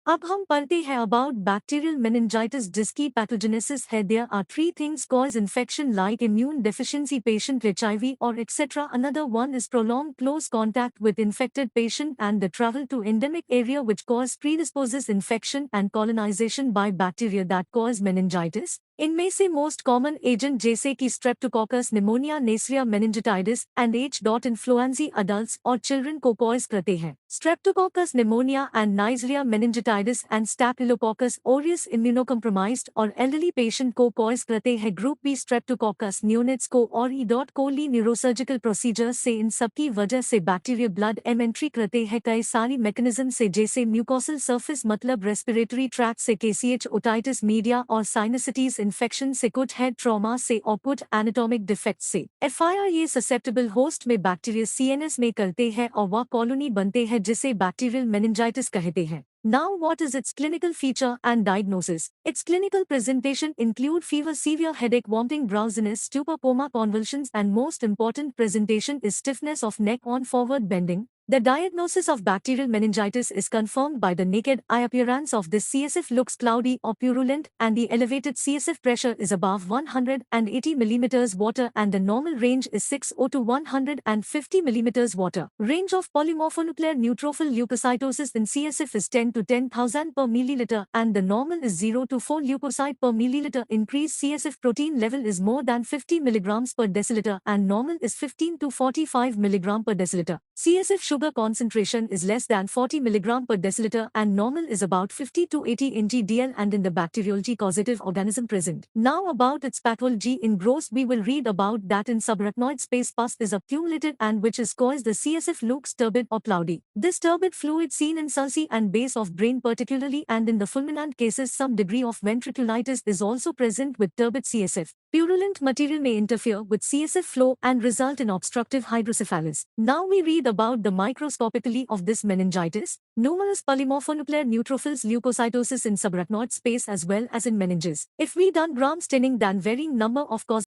अब हम पढ़ते हैं about bacterial meningitis जिसकी pathogenesis है. There are three things cause infection like immune deficiency patient HIV or etc. Another one is prolonged close contact with infected patient and the travel to endemic area which cause predisposes infection and colonization by bacteria that cause meningitis. इनमें से most common agent जैसे कि streptococcus pneumonia neisseria meningitis and H dot influenza adults और children को cause करते हैं. Streptococcus pneumonia and Nigeria meningitis and staphylococcus aureus immunocompromised और elderly patient को कॉज करते हैं. ग्रुप बी स्ट्रेप्टोकोकस न्यूनेट्स को और E dot coli neurosurgical procedure से इन सब की वजह से बैक्टीरिया ब्लड में एंट्री करते हैं कई सारी मैकेनिज्म से जैसे म्यूकोसल सर्फेस मतलब रेस्पिरेटरी ट्रैक्ट से केसीएच ओटाइटिस मीडिया और साइनसिटीज इन्फेक्शन से कुछ हेड ट्रॉमा से और कुछ एनाटॉमिक डिफेक्ट से. एफआईआर ये ससेप्टेबल होस्ट में बैक्टीरिया सीएनएस में करते हैं और वह कॉलोनी बनते हैं जिसे बैक्टीरियल मेनिंजाइटिस कहते हैं. Now what is its clinical feature and diagnosis? Its clinical presentation include fever, severe headache, vomiting, drowsiness, stupor, coma, convulsions and most important presentation is stiffness of neck on forward bending. The diagnosis of bacterial meningitis is confirmed by the naked eye appearance of this CSF looks cloudy or purulent and the elevated CSF pressure is above 180 mm water and the normal range is 60 to 150 mm water. Range of polymorphonuclear neutrophil leukocytosis in CSF is 10 to 10,000 per milliliter and the normal is 0 to 4 leukocyte per milliliter. Increased CSF protein level is more than 50 mg per deciliter and normal is 15 to 45 mg per deciliter. CSF sugar concentration is less than 40 mg per deciliter and normal is about 50 to 80 mg/dl and in the bacteriology causative organism present. Now about its pathology in gross we will read about that in subarachnoid space pus is accumulated and which is caused the CSF looks turbid or cloudy. This turbid fluid seen in sulci and base of brain particularly and in the fulminant cases some degree of ventriculitis is also present with turbid CSF. Purulent material may interfere with CSF flow and result in obstructive hydrocephalus. Now we read about the microscopically of this meningitis. Numerous polymorphonuclear neutrophils leukocytosis in subarachnoid space as well as in meninges. If we done gram staining then varying number of causes